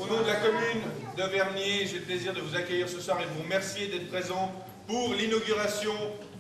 Au nom de la commune de Vernier, j'ai le plaisir de vous accueillir ce soir et de vous remercier d'être présents pour l'inauguration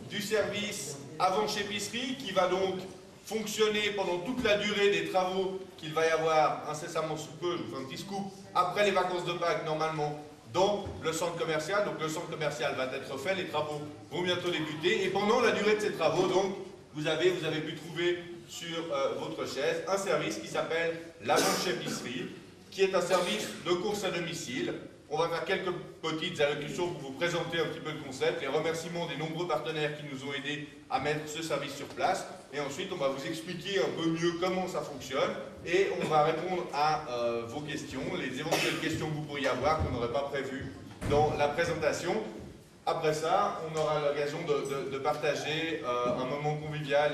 du service avant-épicerie qui va donc fonctionner pendant toute la durée des travaux qu'il va y avoir incessamment sous peu, je vous fais un petit scoop, après les vacances de Pâques normalement, dans le centre commercial. Donc le centre commercial va être fait, les travaux vont bientôt débuter et pendant la durée de ces travaux, donc, vous avez pu trouver sur votre chaise un service qui s'appelle l'avant-épicerie, qui est un service de course à domicile. On va faire quelques petites allocutions pour vous présenter un petit peu le concept, les remerciements des nombreux partenaires qui nous ont aidés à mettre ce service sur place. Et ensuite, on va vous expliquer un peu mieux comment ça fonctionne et on va répondre à vos questions, les éventuelles questions que vous pourriez avoir qu'on n'aurait pas prévues dans la présentation. Après ça, on aura l'occasion de partager un moment convivial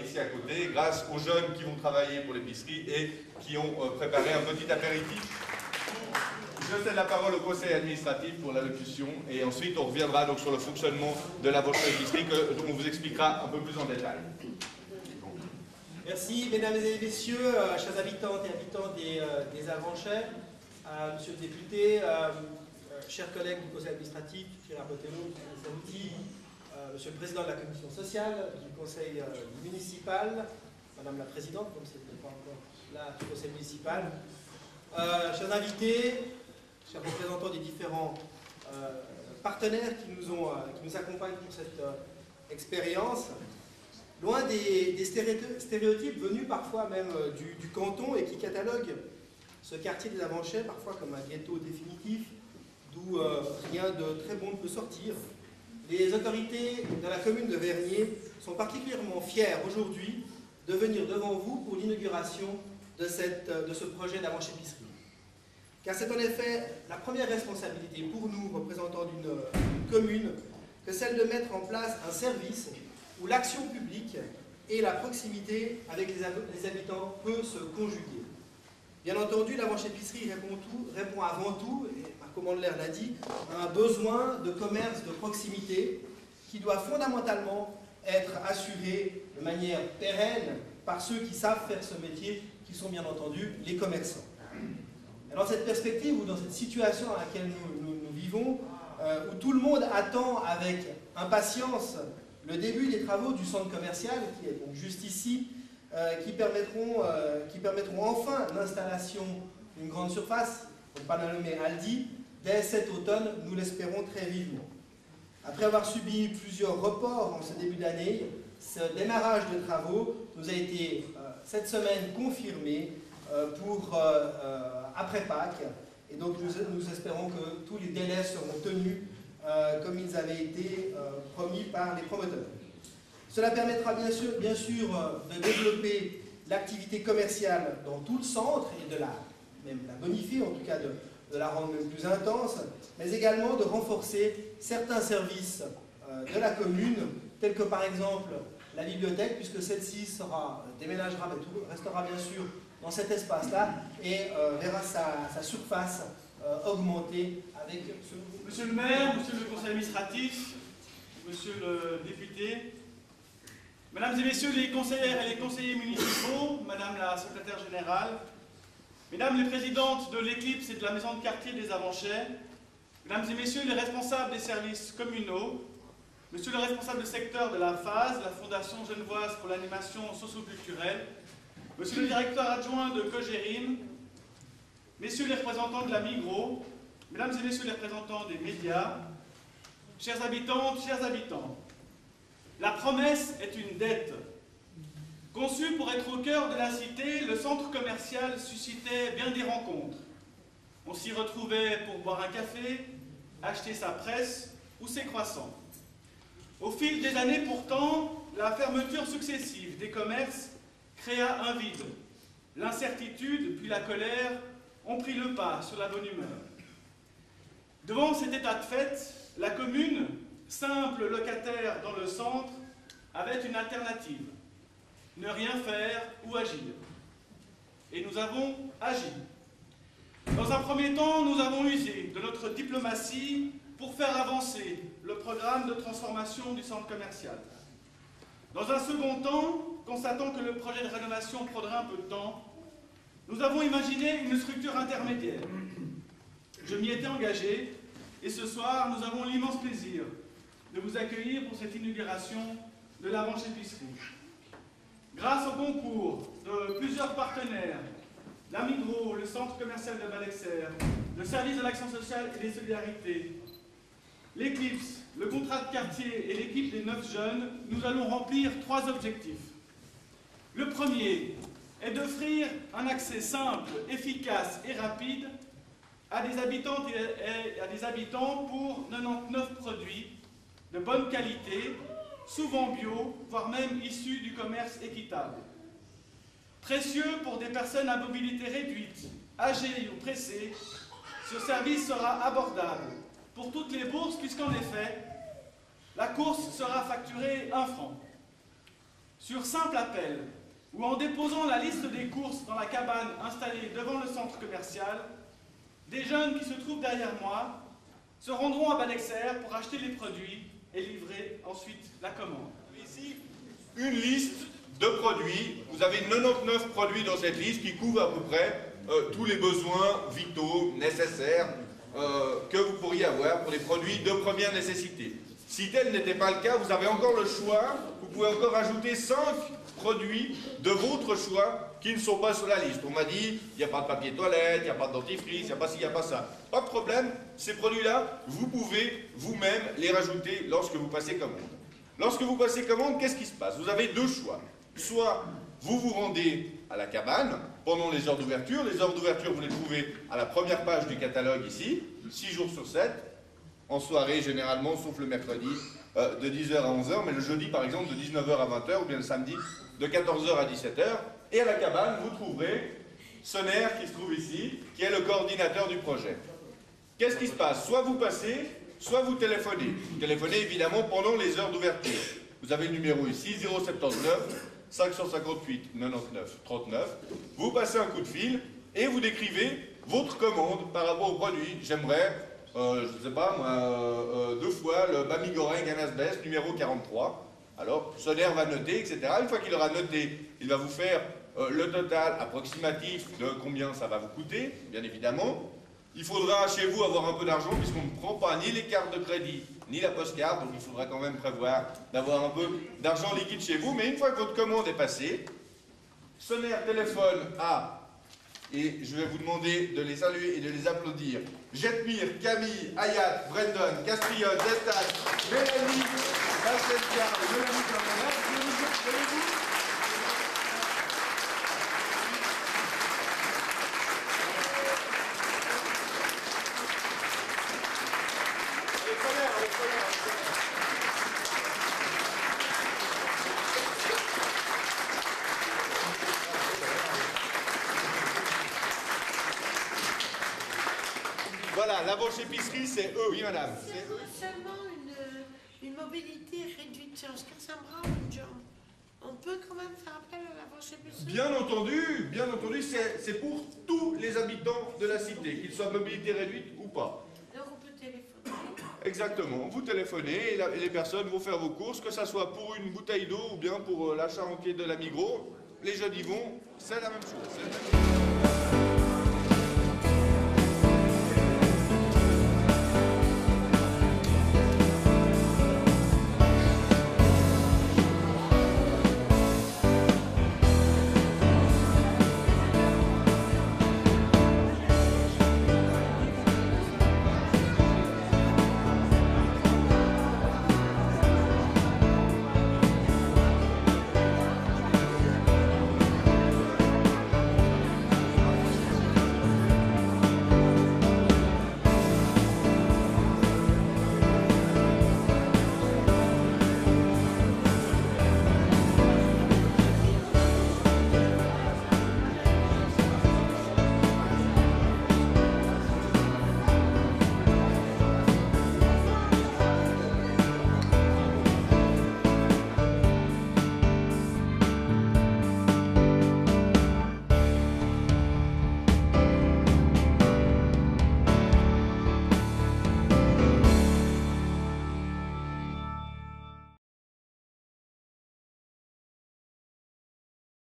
ici à côté grâce aux jeunes qui vont travailler pour l'épicerie et qui ont préparé un petit apéritif. Je cède la parole au conseil administratif pour l'allocution et ensuite on reviendra donc sur le fonctionnement de la votre épicerie dont on vous expliquera un peu plus en détail. Merci mesdames et messieurs, chers habitantes et habitants des Avanchets, monsieur le député, chers collègues du conseil administratif, Gérard Botello, monsieur le président de la commission sociale, du conseil municipal, madame la présidente, comme c'est pas encore là, du conseil municipal, chers invités, chers représentants des différents partenaires qui nous accompagnent pour cette expérience, loin des stéréotypes venus parfois même du canton et qui cataloguent ce quartier des Avanchets parfois comme un ghetto définitif, d'où rien de très bon ne peut sortir. Les autorités de la commune de Vernier sont particulièrement fières aujourd'hui de venir devant vous pour l'inauguration de ce projet d'avant-épicerie. Car c'est en effet la première responsabilité pour nous, représentants d'une commune, que celle de mettre en place un service où l'action publique et la proximité avec les habitants peut se conjuguer. Bien entendu, l'avant-épicerie répond avant tout, et Marco Mandler l'a dit, à un besoin de commerce de proximité qui doit fondamentalement être assuré de manière pérenne par ceux qui savent faire ce métier, qui sont bien entendu les commerçants. Et dans cette perspective ou dans cette situation dans laquelle nous vivons, où tout le monde attend avec impatience le début des travaux du centre commercial, qui est donc juste ici, qui permettront enfin l'installation d'une grande surface, pour ne pas la nommer Aldi, dès cet automne, nous l'espérons très vivement. Après avoir subi plusieurs reports en ce début d'année, ce démarrage de travaux nous a été cette semaine confirmé pour après Pâques, et donc nous espérons que tous les délais seront tenus comme ils avaient été promis par les promoteurs. Cela permettra bien sûr de développer l'activité commerciale dans tout le centre et de même la bonifier, en tout cas de la rendre même plus intense, mais également de renforcer certains services de la commune, tels que par exemple la bibliothèque, puisque celle-ci déménagera, mais restera bien sûr dans cet espace-là et verra sa surface augmenter avec ce... Monsieur le maire, monsieur le conseil administratif, monsieur le député, mesdames et messieurs les conseillères et les conseillers municipaux, madame la secrétaire générale, mesdames les présidentes de l'Éclipse et de la maison de quartier des Avanchets, mesdames et messieurs les responsables des services communaux, monsieur le responsable de secteur de la FAS, la Fondation Genevoise pour l'animation socio-culturelle, monsieur le directeur adjoint de Cogérim, messieurs les représentants de la Migros, mesdames et messieurs les représentants des médias, chères habitantes, chers habitants, la promesse est une dette. Conçu pour être au cœur de la cité, le centre commercial suscitait bien des rencontres. On s'y retrouvait pour boire un café, acheter sa presse ou ses croissants. Au fil des années pourtant, la fermeture successive des commerces créa un vide. L'incertitude puis la colère ont pris le pas sur la bonne humeur. Devant cet état de fait, la commune, simple locataire dans le centre, avait une alternative. Ne rien faire ou agir. Et nous avons agi. Dans un premier temps, nous avons usé de notre diplomatie pour faire avancer le programme de transformation du centre commercial. Dans un second temps, constatant que le projet de rénovation prendrait un peu de temps, nous avons imaginé une structure intermédiaire, Je m'y étais engagé et ce soir, nous avons l'immense plaisir de vous accueillir pour cette inauguration de l'avant-épicerie. Grâce au concours de plusieurs partenaires, la Migros, le centre commercial de Val-Exer, le service de l'action sociale et des solidarités, l'Eclipse, le contrat de quartier et l'équipe des 9 jeunes, nous allons remplir 3 objectifs. Le premier est d'offrir un accès simple, efficace et rapide à des habitantes et à des habitants pour 99 produits de bonne qualité, souvent bio, voire même issus du commerce équitable. Précieux pour des personnes à mobilité réduite, âgées ou pressées, ce service sera abordable pour toutes les bourses puisqu'en effet, la course sera facturée 1 franc. Sur simple appel ou en déposant la liste des courses dans la cabane installée devant le centre commercial, des jeunes qui se trouvent derrière moi se rendront à Val-Exer pour acheter les produits et livrer ensuite la commande. Ici, une liste de produits. Vous avez 99 produits dans cette liste qui couvrent à peu près tous les besoins vitaux, nécessaires que vous pourriez avoir pour les produits de première nécessité. Si tel n'était pas le cas, vous avez encore le choix, vous pouvez encore ajouter 5 produits de votre choix qui ne sont pas sur la liste. On m'a dit, il n'y a pas de papier toilette, il n'y a pas de dentifrice, il n'y a pas ci, il n'y a pas ça. Pas de problème, ces produits-là, vous pouvez vous-même les rajouter lorsque vous passez commande. Lorsque vous passez commande, qu'est-ce qui se passe? Vous avez 2 choix. Soit vous vous rendez à la cabane pendant les heures d'ouverture. Les heures d'ouverture, vous les trouvez à la première page du catalogue ici, 6 jours sur 7, en soirée généralement, sauf le mercredi, de 10h à 11h, mais le jeudi par exemple de 19h à 20h, ou bien le samedi de 14h à 17h. Et à la cabane, vous trouverez Sonner qui se trouve ici, qui est le coordinateur du projet. Qu'est-ce qui se passe? Soit vous passez, soit vous téléphonez. Vous téléphonez évidemment pendant les heures d'ouverture. Vous avez le numéro ici, 079 558 99 39. Vous passez un coup de fil et vous décrivez votre commande par rapport au produit. J'aimerais, je ne sais pas moi, 2 fois le Bami Goreng Anasbest numéro 43. Alors, Sonner va noter, etc. Une fois qu'il aura noté, il va vous faire le total approximatif de combien ça va vous coûter, bien évidemment. Il faudra chez vous avoir un peu d'argent puisqu'on ne prend pas ni les cartes de crédit, ni la postcard, donc il faudra quand même prévoir d'avoir un peu d'argent liquide chez vous. Mais une fois que votre commande est passée, Sonner téléphone à, et je vais vous demander de les saluer et de les applaudir, Jetmir, Camille, Ayat, Brendan, Castriote, Destas, Mélanie, Marcelka, Mélanie Cornelette, Voilà, l'avant-épicerie, c'est eux, oui madame. C'est seulement une mobilité réduite. En ce cas, ça me rend une jambe. On peut quand même faire appel à l'avant-épicerie? Bien entendu, c'est pour tous les habitants de la cité, qu'ils soient mobilité réduite ou pas. Donc on peut téléphoner? Exactement, vous téléphonez et les personnes vont faire vos courses, que ce soit pour une bouteille d'eau ou bien pour l'achat entier de la Migros. Les jeunes y vont, c'est la même chose.